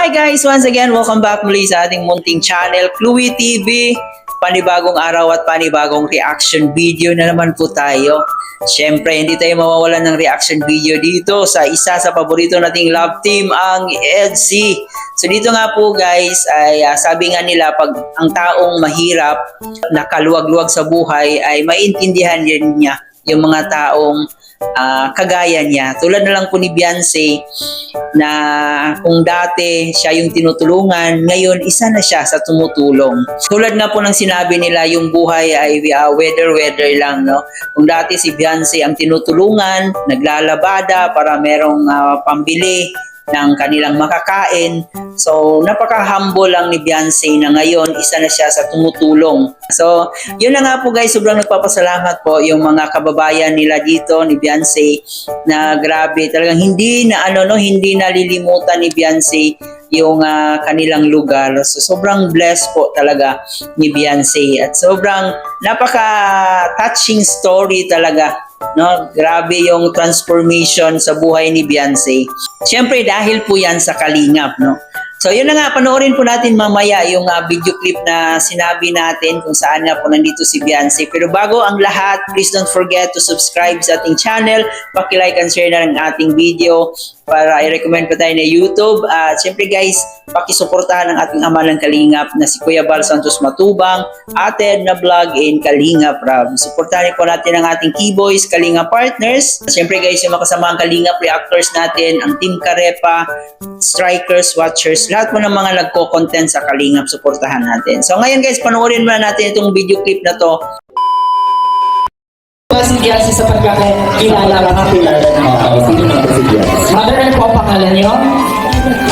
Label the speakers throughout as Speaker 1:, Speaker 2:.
Speaker 1: Hi guys! Once again, welcome back muli sa ating munting channel, Chloe TV. Panibagong araw at panibagong reaction video na naman po tayo. Siyempre, hindi tayo mawawalan ng reaction video dito sa isa sa paborito nating love team, ang EDC. So dito nga po guys, ay sabi nga nila, pag ang taong mahirap, nakaluwag-luwag sa buhay, ay maintindihan din niya yung mga taong kagaya niya. Tulad na lang po ni Beyonce, na kung dati siya yung tinutulungan, ngayon isa na siya sa tumutulong. Tulad nga po ng sinabi nila, yung buhay ay weather lang, no? Kung dati si Beyonce ang tinutulungan, naglalabada para merong pambili ng kanilang makakain. So, napaka-humble lang ni Beyonce na ngayon, isa na siya sa tumutulong. So, yun na nga po guys, sobrang nagpapasalamat po yung mga kababayan nila dito ni Beyonce na grabe, talagang hindi nalilimutan ni Beyonce yung kanilang lugar. So, sobrang blessed po talaga ni Beyonce at sobrang napaka-touching story talaga. No, grabe yung transformation sa buhay ni Beyonce. Siyempre dahil po yan sa Kalingap, no. So yun na nga, panoorin po natin mamaya yung video clip na sinabi natin kung saan nga po nandito si Beyonce. Pero bago ang lahat, please don't forget to subscribe sa ating channel, paki-like and share na ng ating video para i-recommend pa tayo na YouTube. At syempre guys, pakisuportahan ang ating ama ng Kalingap na si Kuya Bal Santos Matubang, Ate na Vlog in Kalingap Rab. Suportahan po natin ang ating Keyboys, Kalingap Partners. Syempre guys, yung makasama ang Kalingap Reactors natin, ang Team Karepa, Strikers, Watchers, lahat mo ng mga nagko-content sa Kalingap, suportahan natin. So ngayon guys, panoorin muna natin itong video clip na to.
Speaker 2: Si Beyonce sa pagkakilala ka kilala na sino na si Beyonce? Mother, ano po ang pangalan niyo?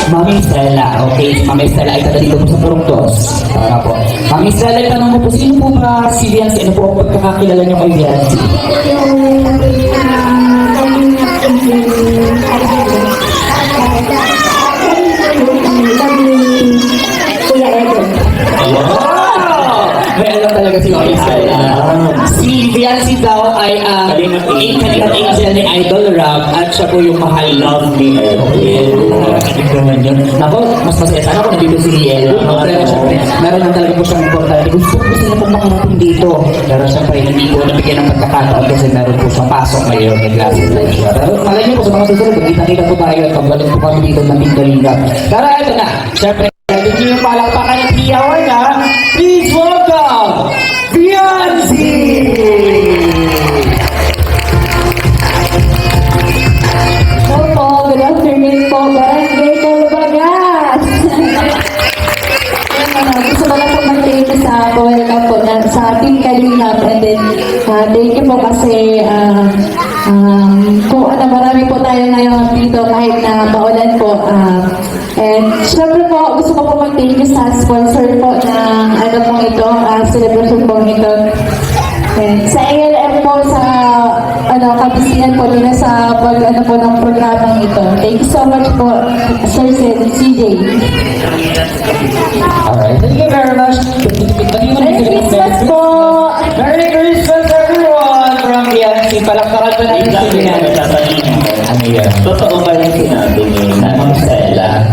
Speaker 2: Mami Stella. Okay, Mami Stella ay taga dito po sa Purongtos. Tama po. Mami Stella, tanong mo po, sino po ba si Beyonce? Ano po ang pagkakakilala niyo kay Beyonce?
Speaker 3: Kuya Edo.
Speaker 2: Meron talaga si Mami Stella. Si Beyonce daw ay Kalingap Angel ni Idol Rob at siya po yung mahal love ni Edo. Nako, mas masaya sana kung nandito si Riel. Pero syempre, meron lang talaga po siyang importante. Gusto niya po makarating dito. Pero syempre, hindi po nabigyan ng pagkakataon kasi meron po siyang pasok ngayon. May classes lang siya. Pero malay niyo po sa mga susunod, kita-kita po tayo at pagbalik po kami dito ng Team Kalingap. Tara, ito na. Syempre, hindi niyo yung palakpakan ng tiyawan na. Please welcome, Beyonce!
Speaker 3: Opo, good afternoon po. Barangay Calvagas. Gusto ko lang po mag-thank you sa welcome po sa Team Kalingap. And then, thank you po kasi kung marami po tayo ngayon dito kahit na maulan po. And syempre po, gusto ko po mag-thank you sa sponsor po ng celebration po ito. And sa ALM po, sa kabisihan po nila sa po ng programang ito. Thank you so much po, Sir CJ.
Speaker 2: Alright, thank you very much.
Speaker 3: Merry Christmas po!
Speaker 2: Merry Christmas everyone from Beyonce. Palakpakan pa natin si Beyonce. Ano yan?
Speaker 4: Totoo ba yung sinabi ni Mami Stella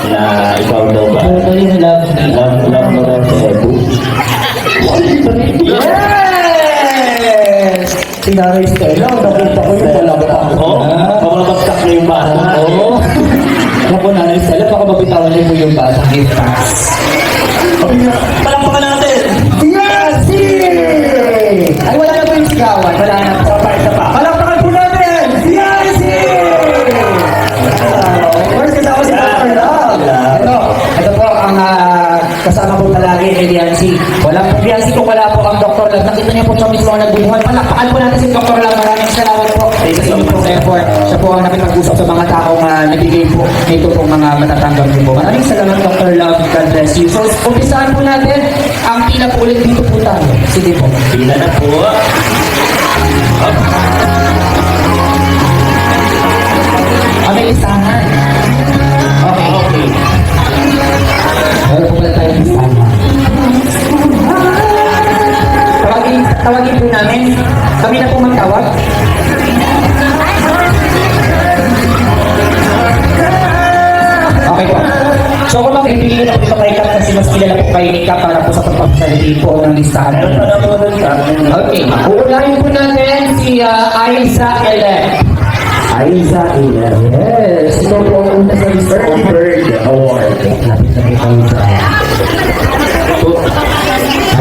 Speaker 4: na ikaw daw ba? Love mo daw si Edu?
Speaker 2: Yes! Si Nanay Stella, nakita ko yung palakpakan ko.
Speaker 4: Mamabagsak na yung bata.
Speaker 2: Oo. Naku, Nanay Stella, baka mabitawan niyo po yung bata.
Speaker 4: Palakpakan natin!
Speaker 2: Beyonce! Ay, wala na po yung sigawan. Wala na po.
Speaker 4: Isa pa.
Speaker 2: Palakpakan po natin! Beyonce! First, kasama si Dr. Love. Ito po ang kasama po palagi ni Beyonce. Wala po Beyonce kung wala po ang Dr. Love. Nakita niyo po siya mismo ang nagbubuhay. Palakpakan po natin si Dr. Love. Maraming salamat po sa inyong pong effort. Siya po ang nakipag-usap sa mga taong nagbigay po nito pong mga matatanggap niyo po. Maraming salamat Dr. Love. God bless you. So, umpisahan po natin ang pila po ulit dito po tayo. Sige po.
Speaker 4: Pila na po.
Speaker 2: May listahan. Okay. Meron po pala tayong listahan. Tawagin po namin. Kami na po magtawag. Okay po. So kung makipili na po ito kay Kat kasi mas kilala po kay Nika para po sa pagpapasaliti po ng listahan. Okay, uunahin po natin si Aiza Elec.
Speaker 4: Aiza Elec.
Speaker 2: Yes, ito po ang una sa listahan.
Speaker 4: Bird Award.
Speaker 2: Lapit na kita yung sa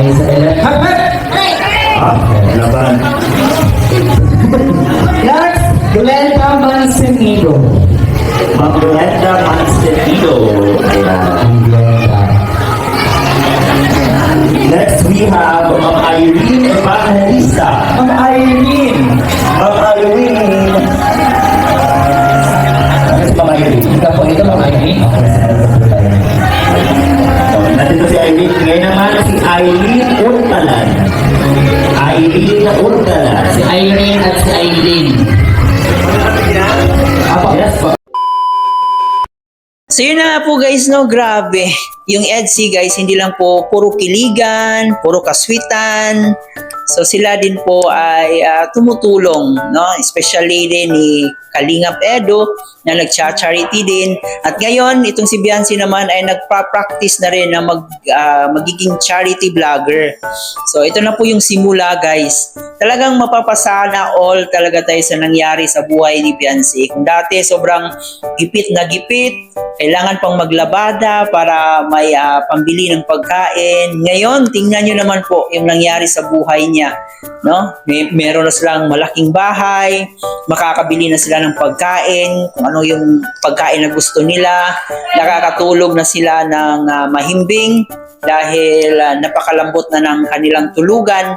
Speaker 2: Aiza Elec.
Speaker 4: Laban.
Speaker 2: Next, Glenda Mancenido.
Speaker 4: Magulenda Mancenido. Next we have Ma'am Irene Evangelista.
Speaker 2: Ma'am Irene.
Speaker 4: Ma'am Irene. Ma'am Irene.
Speaker 2: Ika po ito, Ma'am Irene.
Speaker 4: Nandito si Irene. Ngayon naman si Irene Urtalan. Irene Urtalan.
Speaker 2: Si Irene at si Aileen.
Speaker 4: Yes po.
Speaker 1: So yun na nga po guys, no, grabe. Yung EDSI guys, hindi lang po puro kiligan, puro kaswitan. So sila din po ay tumutulong, no? Especially din ni Kalingap Edo na nagcha-charity din. At ngayon, itong si Biancy naman ay nagpa-practice na rin na magiging charity vlogger. So ito na po yung simula guys. Talagang mapapasana all talaga tayo sa nangyari sa buhay ni Biancy. Kung dati sobrang gipit na gipit, kailangan pang maglabada para may pambili ng pagkain. Ngayon, tingnan nyo naman po yung nangyari sa buhay niya. No? Meron na silang malaking bahay, makakabili na sila ng pagkain, kung ano yung pagkain na gusto nila, nakakatulog na sila ng mahimbing dahil napakalambot na ng kanilang tulugan.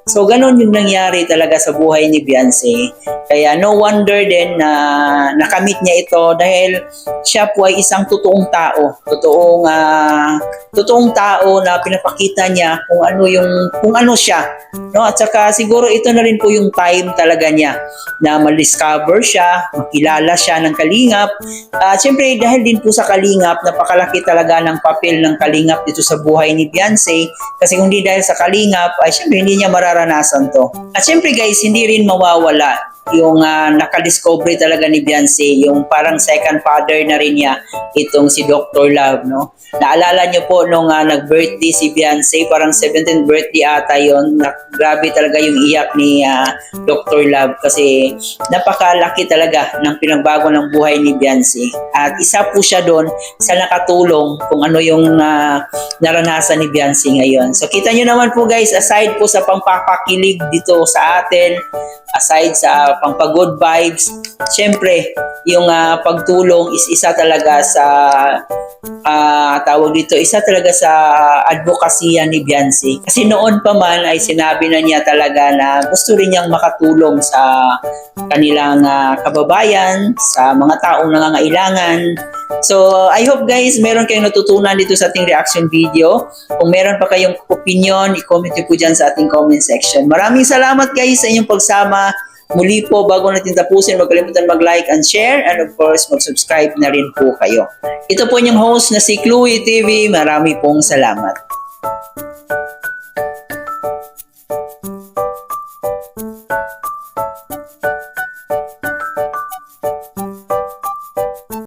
Speaker 1: So, ganun yung nangyari talaga sa buhay ni Biancy. Kaya no wonder din na nakamit niya ito dahil siya po ay isang totoong tao. Totoong tao na pinapakita niya kung ano siya. No? At saka siguro ito na rin po yung time talaga niya na ma-discover siya, makilala siya ng Kalingap. Siyempre dahil din po sa Kalingap, napakalaki talaga ng papel ng Kalingap dito sa buhay ni Biancy. Kasi kung hindi dahil sa Kalingap, ay siyempre hindi niya mararanasan to. At siyempre guys, hindi rin mawawala yung nakadiscovery talaga ni Biancy, yung parang second father na rin niya, itong si Dr. Love, no? Naalala niyo po nung nag-birthday si Biancy, parang 17th birthday ata yun, grabe talaga yung iyak ni Dr. Love kasi napakalaki talaga ng pinagbago ng buhay ni Biancy. At isa po siya doon sa nakatulong kung ano yung naranasan ni Biancy ngayon. So kita nyo naman po guys, aside po sa pangpapakilig dito sa atin, aside sa pangpa-good vibes, syempre, yung pagtulong is isa talaga sa isa talaga sa advokasya ni Biancy. Kasi noon pa man ay sinabi na niya talaga na gusto rin niyang makatulong sa kanilang kababayan, sa mga taong nangangailangan. So, I hope guys, meron kayong natutunan dito sa ating reaction video. Kung meron pa kayong opinion, i-comment nyo po dyan sa ating comment section. Maraming salamat guys sa inyong pagsama. Muli po, bago natin tapusin, huwag kalimutan mag-like and share, and of course, mag-subscribe na rin po kayo. Ito po inyong host na si Chloe TV. Marami pong salamat.